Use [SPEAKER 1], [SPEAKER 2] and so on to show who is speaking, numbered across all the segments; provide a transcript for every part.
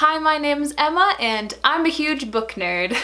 [SPEAKER 1] Hi, my name's Emma, and I'm a huge book nerd.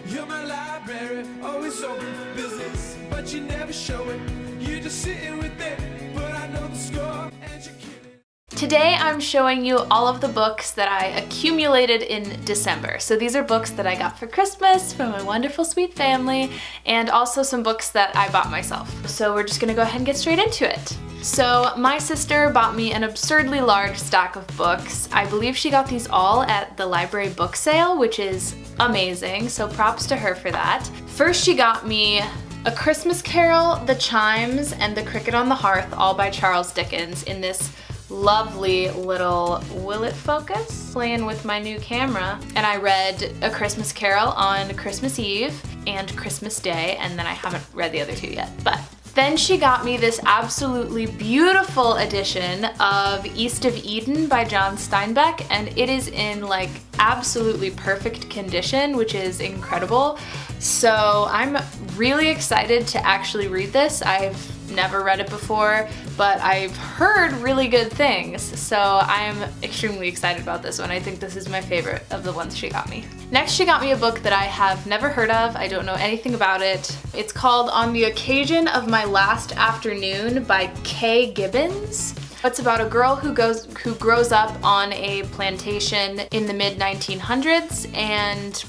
[SPEAKER 2] You're my library, always open for business, but you never show it. You're just sitting with it, but I know the score, and you're killing.
[SPEAKER 1] Today I'm showing you all of the books that I accumulated in December. So these are books that I got for Christmas from my wonderful sweet family, and also some books that I bought myself. So we're just gonna go ahead and get straight into it. So my sister bought me an absurdly large stack of books. I believe she got these all at the library book sale, which is amazing, so props to her for that. First she got me A Christmas Carol, The Chimes, and The Cricket on the Hearth, all by Charles Dickens, in this lovely little, will it focus? Playing with my new camera. And I read A Christmas Carol on Christmas Eve and Christmas Day, and then I haven't read the other two yet, but. Then she got me this absolutely beautiful edition of East of Eden by John Steinbeck, and it is in like absolutely perfect condition, which is incredible. So I'm really excited to actually read this. I've never read it before, but I've heard really good things, so I'm extremely excited about this one. I think this is my favorite of the ones she got me. Next, she got me a book that I have never heard of. I don't know anything about it. It's called On the Occasion of My Last Afternoon by Kay Gibbons. It's about a girl who grows up on a plantation in the mid-1900s, and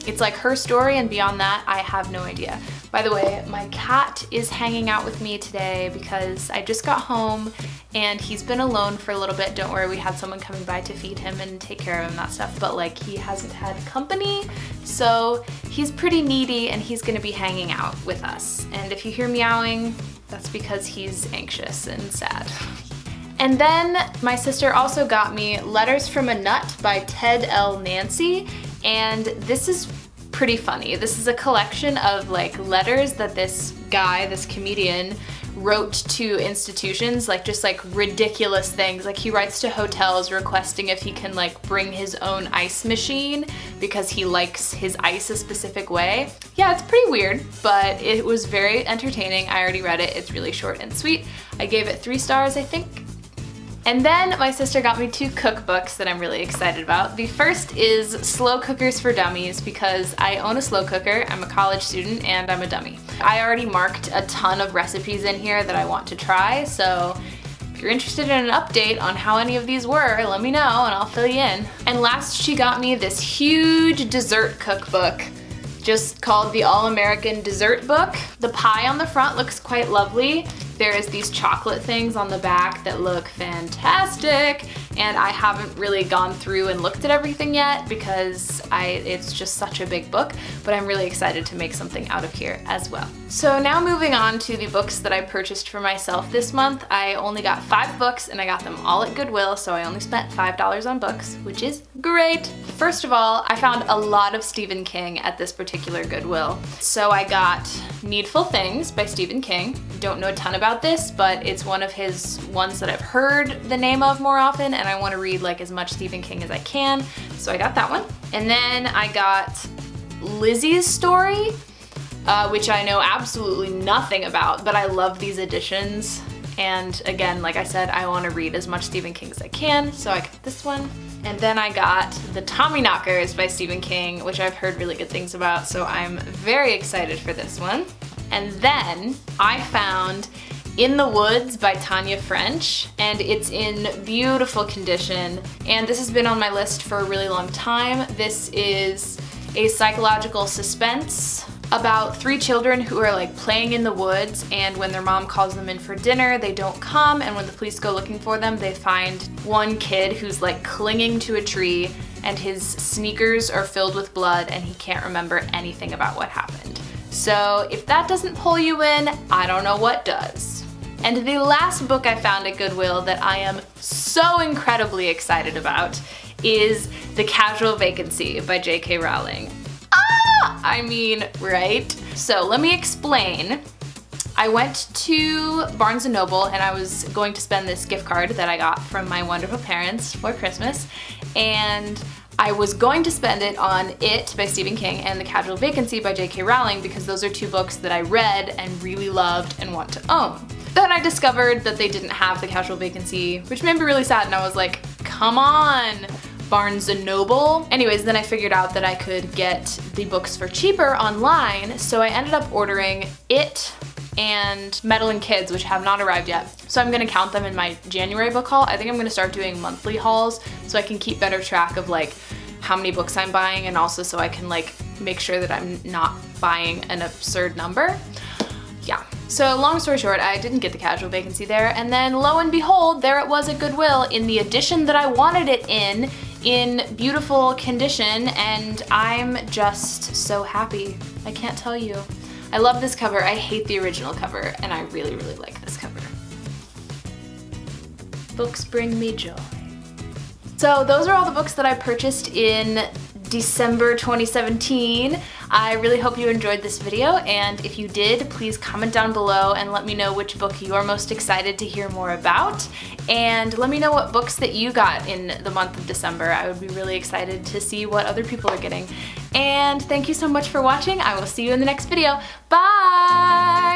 [SPEAKER 1] it's like her story, and beyond that, I have no idea. By the way, my cat is hanging out with me today because I just got home and he's been alone for a little bit. Don't worry, we had someone coming by to feed him and take care of him, that stuff, but like he hasn't had company, so he's pretty needy and he's gonna be hanging out with us. And if you hear meowing, that's because he's anxious and sad. And then my sister also got me Letters from a Nut by Ted L. Nancy, and this is pretty funny. This is a collection of like letters that this guy, this comedian, wrote to institutions, like just like ridiculous things. Like he writes to hotels requesting if he can like bring his own ice machine because he likes his ice a specific way. Yeah, it's pretty weird, but it was very entertaining. I already read it. It's really short and sweet. I gave it 3 stars, I think. And then my sister got me 2 cookbooks that I'm really excited about. The first is Slow Cookers for Dummies because I own a slow cooker, I'm a college student, and I'm a dummy. I already marked a ton of recipes in here that I want to try, so if you're interested in an update on how any of these were, let me know and I'll fill you in. And last, she got me this huge dessert cookbook just called the All-American Dessert Book. The pie on the front looks quite lovely. There's these chocolate things on the back that look fantastic, and I haven't really gone through and looked at everything yet because it's just such a big book, but I'm really excited to make something out of here as well. So now moving on to the books that I purchased for myself this month. I only got 5 books and I got them all at Goodwill, so I only spent $5 on books, which is great. First of all, I found a lot of Stephen King at this particular Goodwill. So I got Needful Things by Stephen King. Don't know a ton about this, but it's one of his ones that I've heard the name of more often, and I want to read like as much Stephen King as I can, so I got that one. And then I got Lizzie's Story, which I know absolutely nothing about, but I love these editions. And again, like I said, I want to read as much Stephen King as I can, so I got this one. And then I got The Tommyknockers by Stephen King, which I've heard really good things about, so I'm very excited for this one. And then I found In the Woods by Tanja French, and it's in beautiful condition. And this has been on my list for a really long time. This is a psychological suspense about 3 children who are like playing in the woods, and when their mom calls them in for dinner, they don't come, and when the police go looking for them, they find one kid who's like clinging to a tree, and his sneakers are filled with blood, and he can't remember anything about what happened. So if that doesn't pull you in, I don't know what does. And the last book I found at Goodwill that I am so incredibly excited about is The Casual Vacancy by J.K. Rowling. I mean, right? So let me explain. I went to Barnes & Noble and I was going to spend this gift card that I got from my wonderful parents for Christmas, and I was going to spend it on It by Stephen King and The Casual Vacancy by J.K. Rowling because those are 2 books that I read and really loved and want to own. Then I discovered that they didn't have The Casual Vacancy, which made me really sad, and I was like, come on. Barnes & Noble. Anyways, then I figured out that I could get the books for cheaper online, so I ended up ordering It and Meddlin' Kids, which have not arrived yet. So I'm gonna count them in my January book haul. I think I'm gonna start doing monthly hauls so I can keep better track of like how many books I'm buying, and also so I can like make sure that I'm not buying an absurd number. Yeah. So long story short, I didn't get the Casual Vacancy there, and then lo and behold, there it was at Goodwill in the edition that I wanted it in beautiful condition, and I'm just so happy. I can't tell you. I love this cover. I hate the original cover, and I really, really like this cover. Books bring me joy. So those are all the books that I purchased in December 2017. I really hope you enjoyed this video, and if you did, please comment down below and let me know which book you're most excited to hear more about, and let me know what books that you got in the month of December. I would be really excited to see what other people are getting. And thank you so much for watching. I will see you in the next video. Bye!